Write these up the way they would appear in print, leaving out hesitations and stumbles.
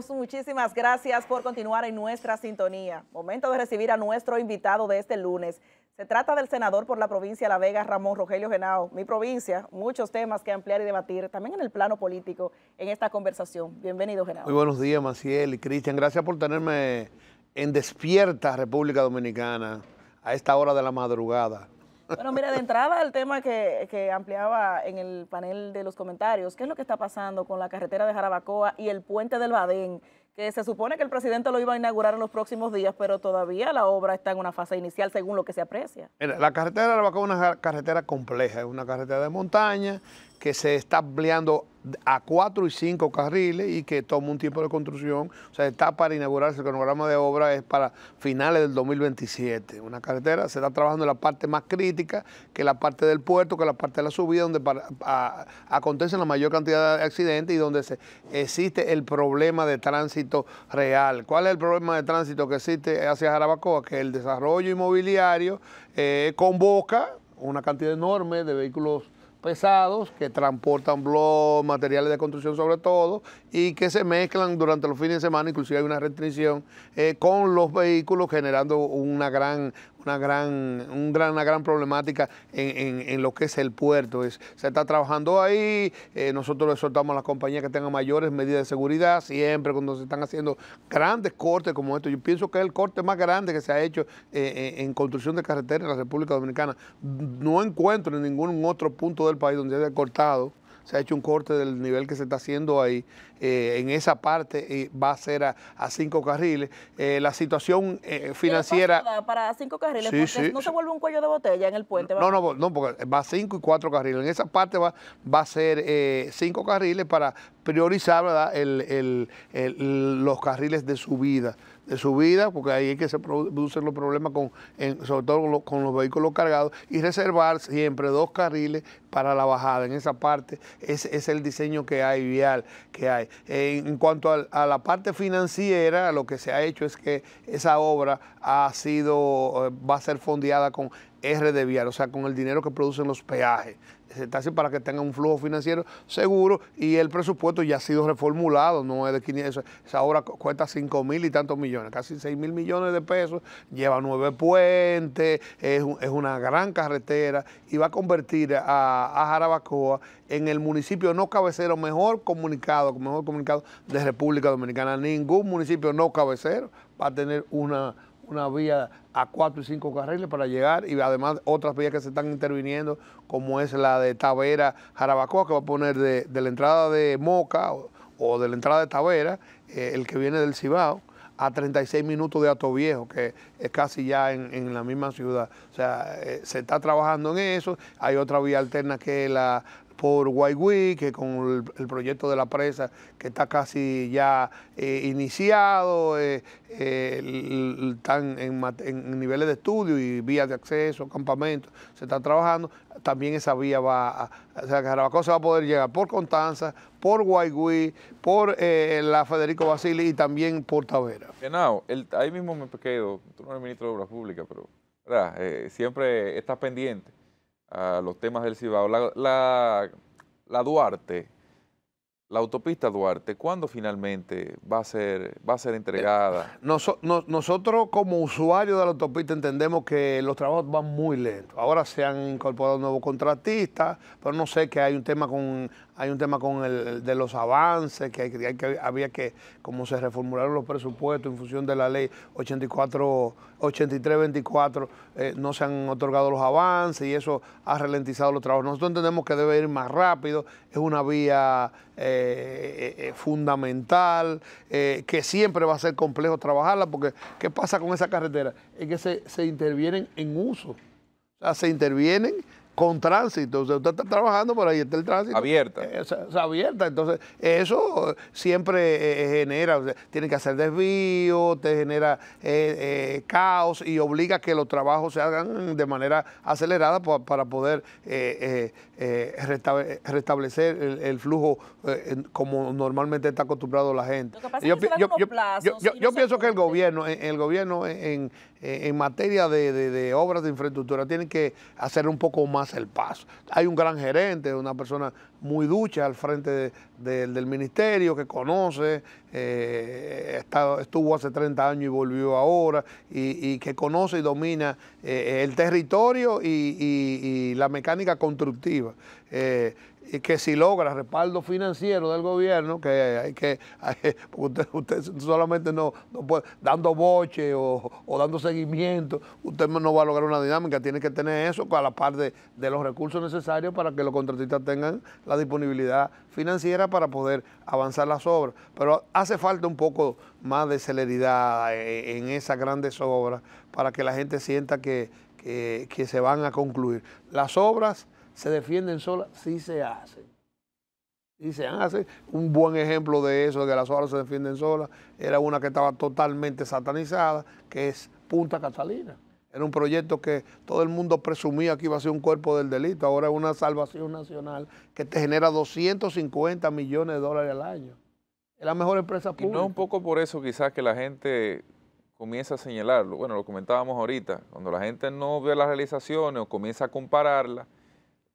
amigos, muchísimas gracias por continuar en nuestra sintonía. Momento de recibir a nuestro invitado de este lunes. Se trata del senador por la provincia de La Vega, Ramón Rogelio Henao. Mi provincia, muchos temas que ampliar y debatir, también en el plano político, en esta conversación. Bienvenido, Henao. Muy buenos días, Maciel y Cristian. Gracias por tenerme en Despierta República Dominicana a esta hora de la madrugada. Bueno, mira, de entrada el tema que ampliaba en el panel de los comentarios, ¿qué es lo que está pasando con la carretera de Jarabacoa y el puente del Badén? Que se supone que el presidente lo iba a inaugurar en los próximos días, pero todavía la obra está en una fase inicial según lo que se aprecia. Mira, la carretera de Jarabacoa es una carretera compleja, es una carretera de montaña que se está ampliando a 4 y 5 carriles y que toma un tiempo de construcción. O sea, está para inaugurarse, el cronograma de obra es para finales del 2027. Una carretera, se está trabajando en la parte más crítica, que es la parte del puerto, que es la parte de la subida, donde acontecen la mayor cantidad de accidentes y donde existe el problema de tránsito real. ¿Cuál es el problema de tránsito que existe hacia Jarabacoa? Que el desarrollo inmobiliario convoca una cantidad enorme de vehículos pesados que transportan bloques, materiales de construcción sobre todo, y que se mezclan durante los fines de semana, inclusive hay una restricción con los vehículos, generando una gran problemática en lo que es el puerto. Se está trabajando ahí, nosotros le soltamos a las compañías que tengan mayores medidas de seguridad, siempre cuando se están haciendo grandes cortes como estos. Yo pienso que es el corte más grande que se ha hecho en construcción de carreteras en la República Dominicana. No encuentro en ningún otro punto del país donde se haya cortado. Se ha hecho un corte del nivel que se está haciendo ahí. En esa parte va a ser a 5 carriles. La situación financiera... Para 5 carriles, sí, porque sí, no se vuelve un cuello de botella en el puente. No, porque va 5 y 4 carriles. En esa parte va a ser 5 carriles para priorizar, ¿verdad? Los carriles de subida. Porque ahí es que se producen los problemas, sobre todo con los vehículos cargados, y reservar siempre 2 carriles para la bajada. En esa parte es el diseño que hay, vial que hay. En cuanto a la parte financiera, lo que se ha hecho es que esa obra va a ser fondeada con RD Vial, o sea, con el dinero que producen los peajes. Se está haciendo para que tenga un flujo financiero seguro, y el presupuesto ya ha sido reformulado, no es de 500, esa obra cuesta 5.000 y tantos millones, casi 6.000 millones de pesos, lleva 9 puentes, es una gran carretera y va a convertir a Jarabacoa en el municipio no cabecero mejor comunicado de República Dominicana. Ningún municipio no cabecero va a tener una vía a 4 y 5 carriles para llegar, y además otras vías que se están interviniendo, como es la de Tavera Jarabacoa, que va a poner de la entrada de Moca o de la entrada de Tavera, el que viene del Cibao, a 36 minutos de Atoviejo, que es casi ya en la misma ciudad. O sea, se está trabajando en eso. Hay otra vía alterna que es la por Guayguí, que con el proyecto de la presa que está casi ya iniciado, están en niveles de estudio y vías de acceso, campamentos, se está trabajando. También esa vía o sea, Jarabacoa se va a poder llegar por Constanza, por Guayguí, por la Federico Basili y también por Tavera. Henao, ahí mismo me quedo, tú no eres ministro de Obras Públicas, pero ¿verdad? Siempre estás pendiente a los temas del Cibao. La Duarte, la autopista Duarte, ¿cuándo finalmente va a ser entregada? Nosotros como usuarios de la autopista entendemos que los trabajos van muy lentos. Ahora se han incorporado nuevos contratistas, pero no sé, que hay un tema con el de los avances, había que, como se reformularon los presupuestos en función de la ley 8324, no se han otorgado los avances y eso ha ralentizado los trabajos. Nosotros entendemos que debe ir más rápido, es una vía fundamental, que siempre va a ser complejo trabajarla, porque ¿qué pasa con esa carretera? Es que se intervienen en uso, o sea, se intervienen con tránsito. O sea, usted está trabajando, por ahí está el tránsito. Abierta. Abierta. Entonces, eso siempre genera, o sea, tiene que hacer desvío, te genera caos y obliga a que los trabajos se hagan de manera acelerada para poder restablecer el flujo como normalmente está acostumbrado la gente. Lo que pasa es que se dan unos plazos yo pienso que el gobierno en materia de obras de infraestructura tienen que hacer un poco más el paso. Hay un gran gerente, una persona muy ducha al frente del ministerio que conoce, estuvo hace 30 años y volvió ahora, y que conoce y domina el territorio y la mecánica constructiva. Y que si logra respaldo financiero del gobierno, que usted solamente no puede, dando boche o dando seguimiento, usted no va a lograr una dinámica, tiene que tener eso a la par de los recursos necesarios para que los contratistas tengan la disponibilidad financiera para poder avanzar las obras. Pero hace falta un poco más de celeridad en esas grandes obras para que la gente sienta que se van a concluir. Las obras se defienden solas, sí se hacen. Y se hace. Un buen ejemplo de eso, de que las obras se defienden solas, era una que estaba totalmente satanizada, que es Punta Catalina. Era un proyecto que todo el mundo presumía que iba a ser un cuerpo del delito. Ahora es una salvación nacional que te genera 250 millones de dólares al año. Es la mejor empresa pública. Y no es un poco por eso quizás que la gente comienza a señalarlo. Bueno, lo comentábamos ahorita. Cuando la gente no ve las realizaciones o comienza a compararlas,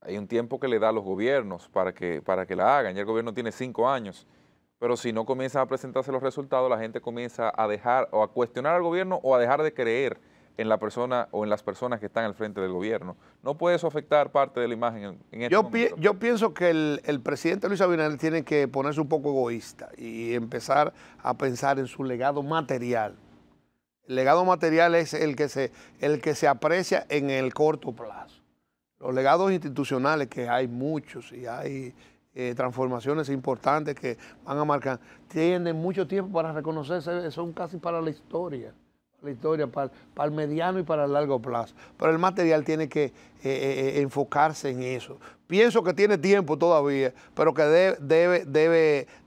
hay un tiempo que le da a los gobiernos para que la hagan. Ya el gobierno tiene 5 años, pero si no comienzan a presentarse los resultados, la gente comienza a dejar o a cuestionar al gobierno o a dejar de creer en la persona o en las personas que están al frente del gobierno. ¿No puede eso afectar parte de la imagen en este momento? Yo pienso que el presidente Luis Abinader tiene que ponerse un poco egoísta y empezar a pensar en su legado material. El legado material es el que se aprecia en el corto plazo. Los legados institucionales, que hay muchos y hay transformaciones importantes que van a marcar, tienen mucho tiempo para reconocerse, son casi para la historia, para el mediano y para el largo plazo. Pero el material tiene que enfocarse en eso. Pienso que tiene tiempo todavía, pero que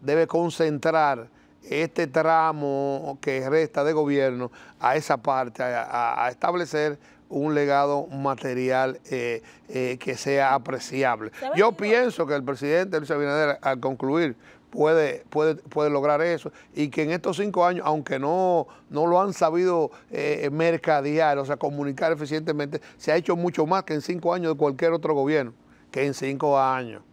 debe concentrar este tramo que resta de gobierno a esa parte, a establecer un legado material que sea apreciable. Yo pienso que el presidente Luis Abinader, al concluir, puede lograr eso, y que en estos 5 años, aunque no lo han sabido mercadear, o sea, comunicar eficientemente, se ha hecho mucho más que en 5 años de cualquier otro gobierno, que en 5 años.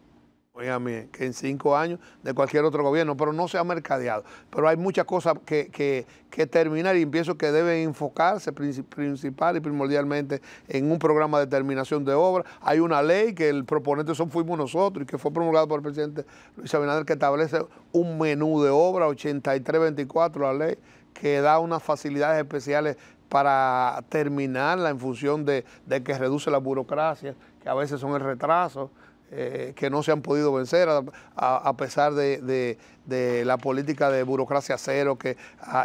Oigan, que en 5 años de cualquier otro gobierno, pero no se ha mercadeado. Pero hay muchas cosas que terminar, y pienso que deben enfocarse principal y primordialmente en un programa de terminación de obra. Hay una ley que el proponente fuimos nosotros y que fue promulgada por el presidente Luis Abinader, que establece un menú de obra, 8324 la ley, que da unas facilidades especiales para terminarla en función de que reduce la burocracia, que a veces son el retraso, que no se han podido vencer a pesar de la política de burocracia cero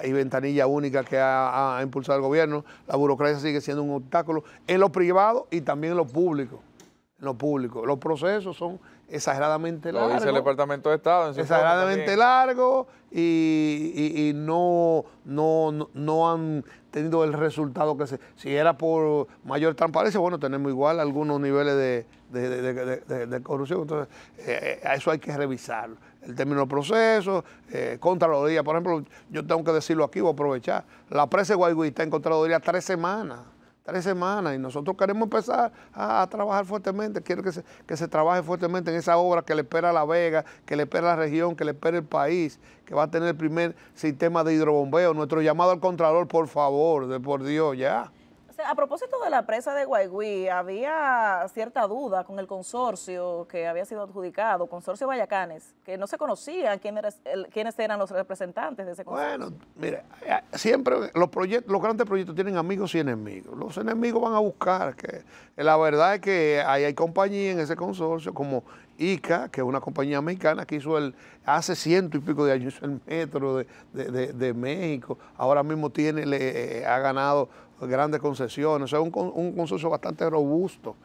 y ventanilla única que ha impulsado el gobierno. La burocracia sigue siendo un obstáculo en lo privado y también en lo público. Los procesos son exageradamente largos. Lo dice el Departamento de Estado. Exageradamente largos y no han tenido el resultado que si era por mayor transparencia, bueno, tenemos igual algunos niveles de corrupción. Entonces, a eso hay que revisarlo. El término de procesos, Contraloría, por ejemplo, yo tengo que decirlo aquí, voy a aprovechar. La presa de Guaigüí está en Contraloría 3 semanas. 3 semanas, y nosotros queremos empezar a trabajar fuertemente. Quiero que se trabaje fuertemente en esa obra que le espera a La Vega, que le espera a la región, que le espera el país, que va a tener el primer sistema de hidrobombeo. Nuestro llamado al Contralor, por favor, por Dios, ya. O sea, a propósito de la presa de Guaigüí, había cierta duda con el consorcio que había sido adjudicado, Consorcio Vallacanes, que no se conocían quiénes eran los representantes de ese consorcio. Bueno, mire, siempre los grandes proyectos tienen amigos y enemigos. Los enemigos van a buscar, que la verdad es que hay compañías en ese consorcio como ICA, que es una compañía mexicana que hizo hace 100 y pico de años el metro de México. Ahora mismo ha ganado grandes concesiones. O sea, un consorcio bastante robusto,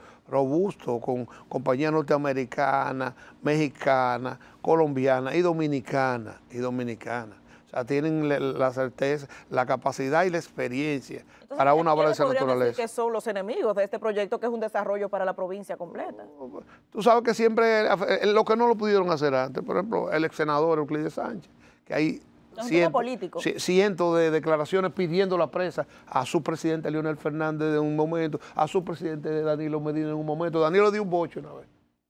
con compañías norteamericanas, mexicanas, colombianas y dominicanas. O sea, tienen la certeza, la capacidad y la experiencia. Entonces, para una obra de esa naturaleza. Que son los enemigos de este proyecto, que es un desarrollo para la provincia completa. Tú sabes que siempre, lo que no lo pudieron hacer antes, por ejemplo, el ex senador Euclides Sánchez, que ahí Es un tema político. Cientos de declaraciones pidiendo la presa a su presidente Leonel Fernández en un momento, a su presidente Danilo Medina en un momento. Danilo dio un boche una vez,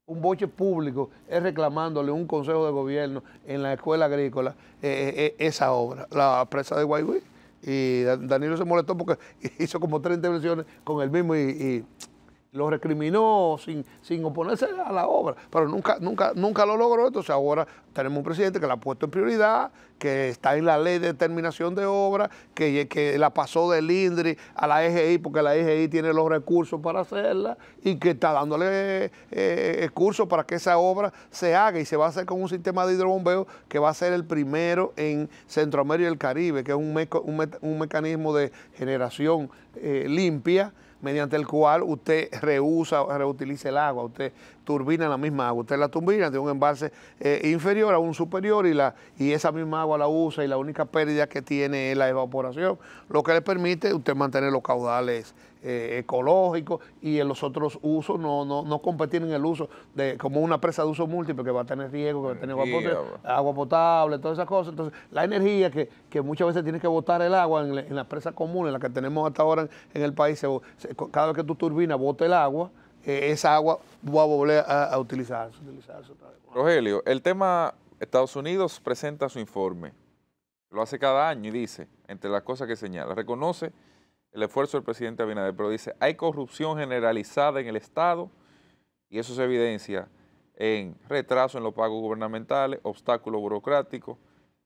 un boche público, reclamándole un consejo de gobierno en la escuela agrícola esa obra, la presa de Guaigüí. Y Danilo se molestó porque hizo como 3 intervenciones con el mismo y lo recriminó sin oponerse a la obra, pero nunca lo logró. Entonces ahora tenemos un presidente que la ha puesto en prioridad, que está en la ley de determinación de obra, que la pasó del INDRI a la EGI, porque la EGI tiene los recursos para hacerla, y que está dándole cursos para que esa obra se haga, y se va a hacer con un sistema de hidrobombeo que va a ser el primero en Centroamérica y el Caribe, que es un mecanismo de generación limpia, mediante el cual usted reutiliza el agua, usted turbina la misma agua, usted la turbina de un embalse inferior a un superior y esa misma agua la usa, y la única pérdida que tiene es la evaporación, lo que le permite usted mantener los caudales ecológicos, y en los otros usos no competir en el uso como una presa de uso múltiple que va a tener riego, que va a tener agua potable, todas esas cosas. Entonces la energía que muchas veces tiene que botar el agua en la presa común, en la que tenemos hasta ahora en el país, cada vez que tú turbinas bota el agua, esa agua va a volver a utilizarse otra vez. Rogelio, el tema, Estados Unidos presenta su informe, lo hace cada año y dice, entre las cosas que señala, reconoce el esfuerzo del presidente Abinader, pero dice, hay corrupción generalizada en el Estado, y eso se evidencia en retraso en los pagos gubernamentales, obstáculos burocráticos,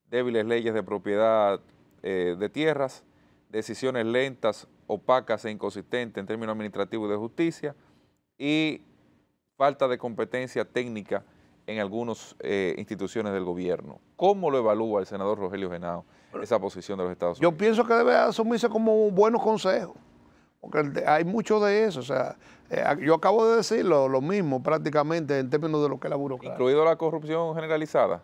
débiles leyes de propiedad de tierras, decisiones lentas, opacas e inconsistentes en términos administrativos y de justicia, y falta de competencia técnica en algunas instituciones del gobierno. ¿Cómo lo evalúa el senador Rogelio Henao esa posición de los Estados Unidos? Yo pienso que debe asumirse como buenos consejos, porque hay mucho de eso. O sea, yo acabo de decir lo mismo prácticamente en términos de lo que es la burocracia. ¿Incluido la corrupción generalizada?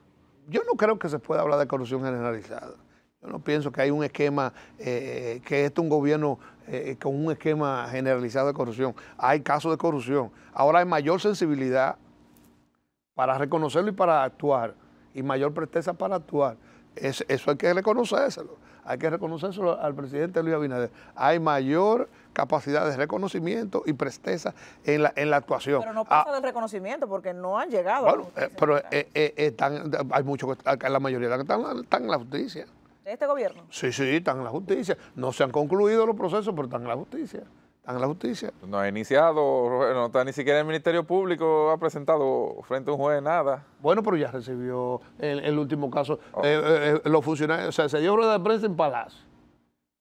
Yo no creo que se pueda hablar de corrupción generalizada. Yo no pienso que hay un esquema, que este es un gobierno con un esquema generalizado de corrupción. Hay casos de corrupción. Ahora hay mayor sensibilidad para reconocerlo y para actuar, y mayor presteza para actuar. Eso hay que reconocérselo. Hay que reconocérselo al presidente Luis Abinader. Hay mayor capacidad de reconocimiento y presteza en la actuación. Pero no pasa del reconocimiento, porque no han llegado. Bueno, pero hay muchos, la mayoría están en la justicia. ¿De este gobierno? Sí, están en la justicia. No se han concluido los procesos, pero están en la justicia. Están en la justicia. No ha iniciado, no está ni siquiera el Ministerio Público, ha presentado frente a un juez nada. Bueno, pero ya recibió el último caso. Los funcionarios, o sea, se dio rueda de prensa en Palacio.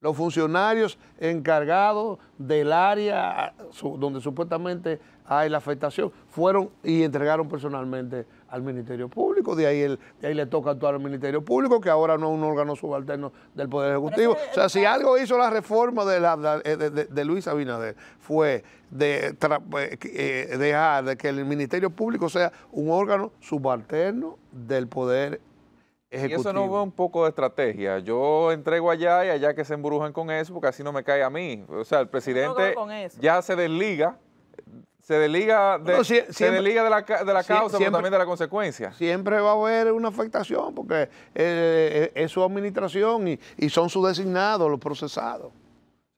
Los funcionarios encargados del área donde supuestamente hay la afectación fueron y entregaron personalmente al Ministerio Público. De ahí le toca actuar al Ministerio Público, que ahora no es un órgano subalterno del Poder Ejecutivo. O sea, si algo hizo la reforma de Luis Abinader fue dejar de que el Ministerio Público sea un órgano subalterno del Poder Ejecutivo. Y eso no fue un poco de estrategia. Yo entrego allá y allá que se embrujan con eso, porque así no me cae a mí. O sea, el presidente ya se desliga. Se desliga de la causa, pero también de la consecuencia. Siempre va a haber una afectación, porque es su administración y son sus designados, los procesados.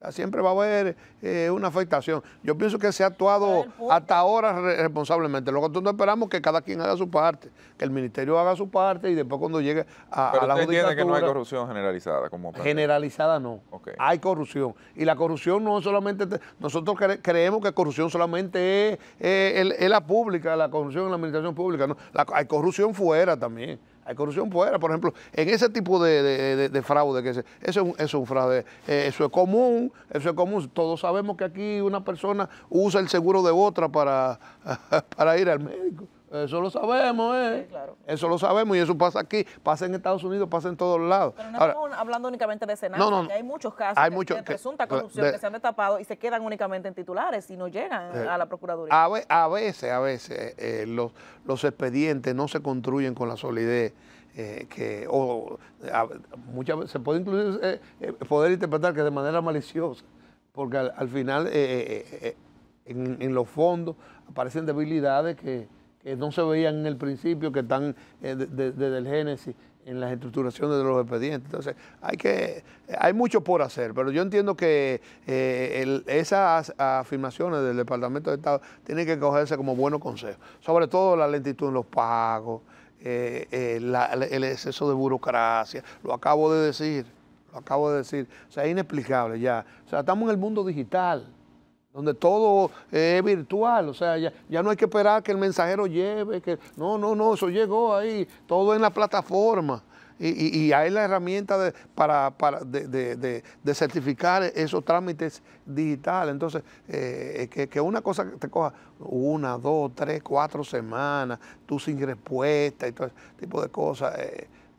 O sea, siempre va a haber una afectación. Yo pienso que se ha actuado hasta ahora responsablemente. Lo que nosotros esperamos es que cada quien haga su parte, que el ministerio haga su parte, y después cuando llegue a la judicatura... Pero usted entiende que no hay corrupción generalizada. Generalizada no. Okay. Hay corrupción. Y la corrupción no solamente... Nosotros creemos que corrupción solamente es la pública, la corrupción en la administración pública. No, hay corrupción fuera también. Hay corrupción fuera, por ejemplo, en ese tipo de fraude, eso es un fraude, eso es común, Todos sabemos que aquí una persona usa el seguro de otra para ir al médico. Eso lo sabemos, Sí, claro. Eso lo sabemos, y eso pasa aquí, pasa en Estados Unidos, pasa en todos lados. Pero no estamos hablando únicamente de Senado, porque hay muchos casos de presunta corrupción que se han destapado y se quedan únicamente en titulares y no llegan a la Procuraduría. A veces los expedientes no se construyen con la solidez muchas veces se puede incluso poder interpretar que de manera maliciosa, porque al final en los fondos aparecen debilidades que no se veían en el principio, que están desde el génesis en las estructuraciones de los expedientes. Entonces, hay mucho por hacer, pero yo entiendo que esas afirmaciones del Departamento de Estado tienen que cogerse como buenos consejos, sobre todo la lentitud en los pagos, el exceso de burocracia, lo acabo de decir, o sea, es inexplicable ya. O sea, estamos en el mundo digital, donde todo es virtual, o sea, ya no hay que esperar que el mensajero lleve, no, eso llegó ahí, todo en la plataforma. Y hay la herramienta de certificar esos trámites digitales. Entonces, que una cosa que te coja 1, 2, 3, 4 semanas, tú sin respuesta y todo ese tipo de cosas,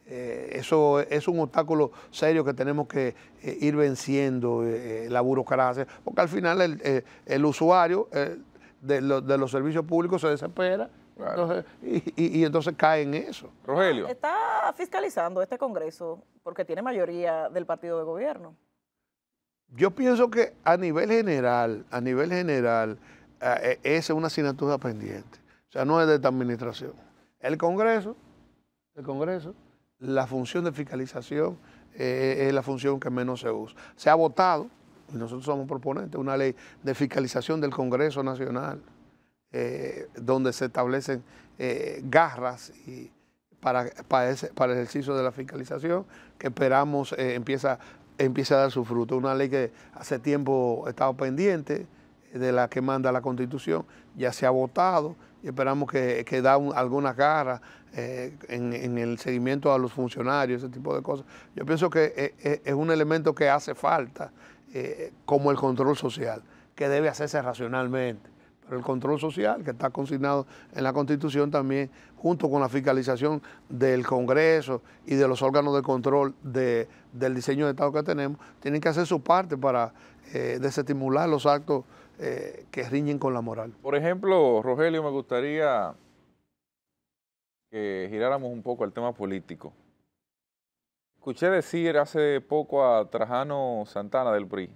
eso es un obstáculo serio que tenemos que ir venciendo, la burocracia, porque al final el usuario de los servicios públicos se desespera. Claro. Entonces, y entonces cae en eso. Rogelio. ¿Está fiscalizando este Congreso porque tiene mayoría del partido de gobierno? Yo pienso que a nivel general, esa es una asignatura pendiente. O sea, no es de esta administración. El Congreso, la función de fiscalización es la función que menos se usa. Se ha votado, y nosotros somos proponentes, una ley de fiscalización del Congreso Nacional, donde se establecen garras para el ejercicio de la fiscalización, que esperamos empiece a dar su fruto. Una ley que hace tiempo estaba pendiente, de la que manda la Constitución, ya se ha votado y esperamos que da algunas garras en el seguimiento a los funcionarios, ese tipo de cosas. Yo pienso que es un elemento que hace falta, como el control social, que debe hacerse racionalmente. Pero el control social, que está consignado en la Constitución también, junto con la fiscalización del Congreso y de los órganos de control del diseño de Estado que tenemos, tienen que hacer su parte para desestimular los actos que riñen con la moral. Por ejemplo, Rogelio, me gustaría que giráramos un poco al tema político. Escuché decir hace poco a Trajano Santana del PRI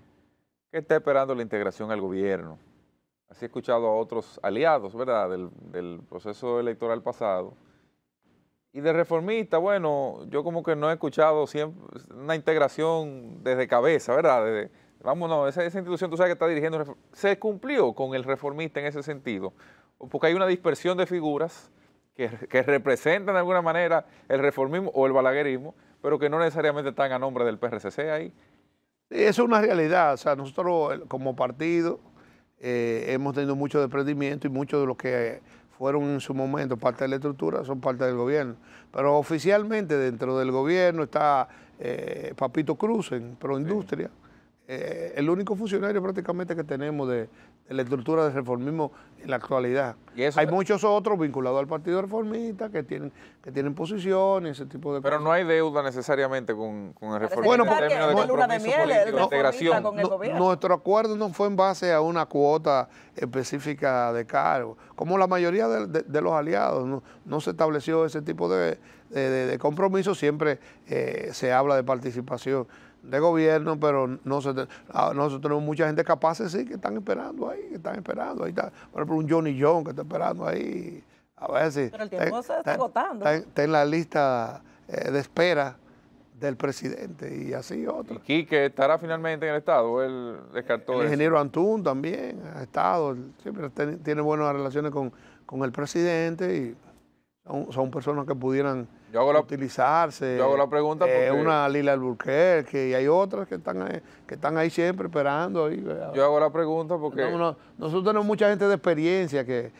que está esperando la integración al gobierno. Así he escuchado a otros aliados, ¿verdad?, del proceso electoral pasado. Y de reformista, bueno, yo como que no he escuchado siempre una integración desde cabeza, ¿verdad? Vámonos, esa institución, tú sabes que está dirigiendo, ¿se cumplió con el reformista en ese sentido? Porque hay una dispersión de figuras que representan de alguna manera el reformismo o el balaguerismo, pero que no necesariamente están a nombre del PRCC ahí. Sí, eso es una realidad. O sea, nosotros como partido hemos tenido mucho desprendimiento y muchos de los que fueron en su momento parte de la estructura son parte del gobierno. Pero oficialmente dentro del gobierno está Papito Cruz en Proindustria. Sí. El único funcionario prácticamente que tenemos de la estructura del reformismo en la actualidad. Hay muchos otros vinculados al Partido Reformista que tienen posiciones, ese tipo de cosas. Pero no hay deuda necesariamente con el reformismo. Bueno, en términos de compromiso político, de integración. Nuestro acuerdo no fue en base a una cuota específica de cargo. Como la mayoría de los aliados, no se estableció ese tipo de compromiso. Siempre se habla de participación de gobierno, pero nosotros tenemos mucha gente capaz, sí, que están esperando ahí, Ahí está, por ejemplo, un Johnny John que está esperando ahí. A ver si pero el tiempo se está agotando. Está en la lista de espera del presidente y así otros. ¿Y Quique estará finalmente en el Estado? ¿Él descartó el ingeniero Antún también ha estado, siempre tiene buenas relaciones con el presidente y son personas que pudieran utilizarse. Yo hago la pregunta porque una Lila Alburquerque y hay otras que están ahí siempre esperando. Ahí, yo hago la pregunta porque nosotros tenemos mucha gente de experiencia que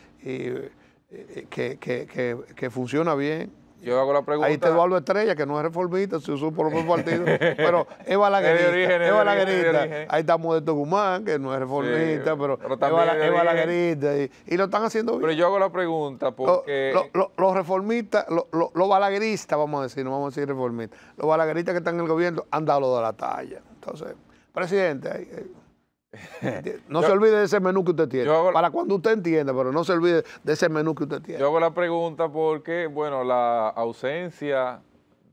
funciona bien. Yo hago la pregunta. Ahí está Eduardo Estrella, que no es reformista, se usó por los partidos, pero es balaguerista. Ahí está Modesto Guzmán, que no es reformista, sí, pero es balaguerista. Y lo están haciendo bien. Pero yo hago la pregunta porque los reformistas, los balagueristas, vamos a decir, no vamos a decir reformistas, los balagueristas que están en el gobierno han dado lo de la talla. Entonces, presidente, no se olvide de ese menú que usted tiene, para cuando usted entienda, pero no se olvide de ese menú que usted tiene. Yo hago la pregunta porque, bueno, la ausencia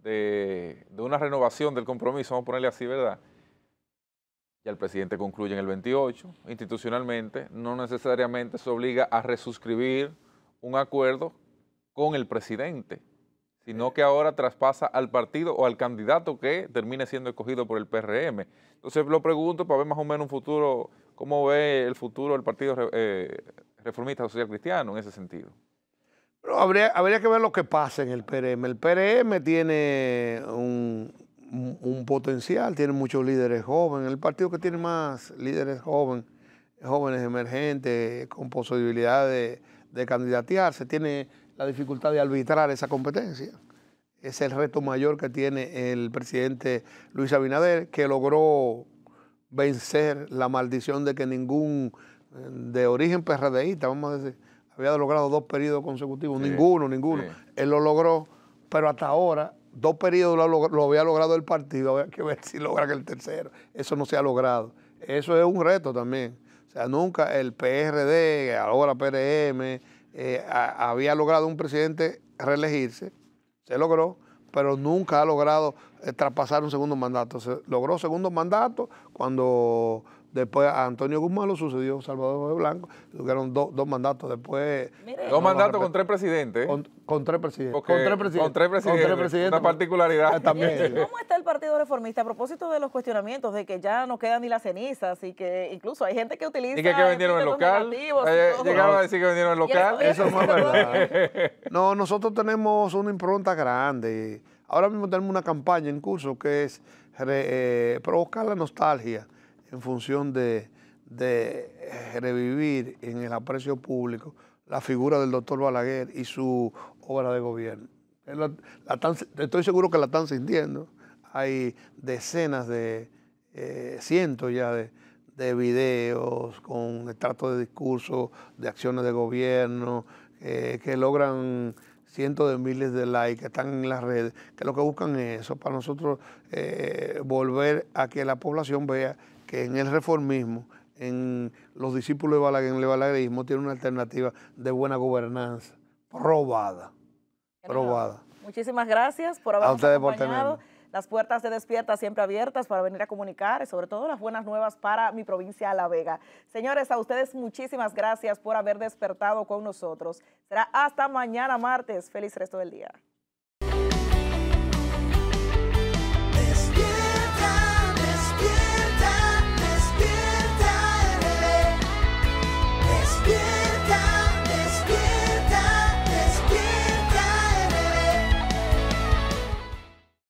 de una renovación del compromiso, vamos a ponerle así, ¿verdad? Ya el presidente concluye en el 28, institucionalmente, no necesariamente se obliga a resuscribir un acuerdo con el presidente, sino que ahora traspasa al partido o al candidato que termine siendo escogido por el PRM. Entonces lo pregunto para ver más o menos un futuro, cómo ve el futuro del Partido Reformista Social Cristiano en ese sentido. Pero habría que ver lo que pasa en el PRM. El PRM tiene un potencial, tiene muchos líderes jóvenes. El partido que tiene más líderes jóvenes emergentes, con posibilidad de candidatearse, tiene la dificultad de arbitrar esa competencia. Es el reto mayor que tiene el presidente Luis Abinader, que logró vencer la maldición de que ningún de origen PRDista, vamos a decir, había logrado 2 periodos consecutivos. Sí, ninguno. Sí. Él lo logró, pero hasta ahora 2 periodos lo había logrado el partido. Había que ver si logran el tercero. Eso no se ha logrado. Eso es un reto también. O sea, nunca el PRD, ahora PRM, había logrado un presidente reelegirse. Se logró, pero nunca ha logrado traspasar un segundo mandato. Se logró segundo mandato cuando después a Antonio Guzmán lo sucedió Salvador Blanco, tuvieron 2 mandatos después. Mire, 2 mandatos con 3 presidentes. Con 3 presidentes. Con 3 presidentes. Una particularidad. También. ¿Cómo está el Partido Reformista a propósito de los cuestionamientos de que ya no quedan ni las cenizas y que incluso hay gente que utiliza... Y que vendieron el local. Llegaron a decir que vendieron el local. Eso no es verdad. No, nosotros tenemos una impronta grande. Ahora mismo tenemos una campaña en curso que es provocar la nostalgia en función de revivir en el aprecio público la figura del doctor Balaguer y su obra de gobierno. Estoy seguro que la están sintiendo. Hay decenas cientos ya de videos con extractos de discursos, de acciones de gobierno, que logran cientos de miles de likes, que están en las redes, que lo que buscan es eso, para nosotros volver a que la población vea que en el reformismo, en los discípulos de Balaguer, en el balaguerismo, tiene una alternativa de buena gobernanza, probada. Muchísimas gracias por habernos acompañado. Las puertas de Despierta siempre abiertas para venir a comunicar y sobre todo las buenas nuevas para mi provincia La Vega. Señores, a ustedes muchísimas gracias por haber despertado con nosotros. Será hasta mañana martes. Feliz resto del día.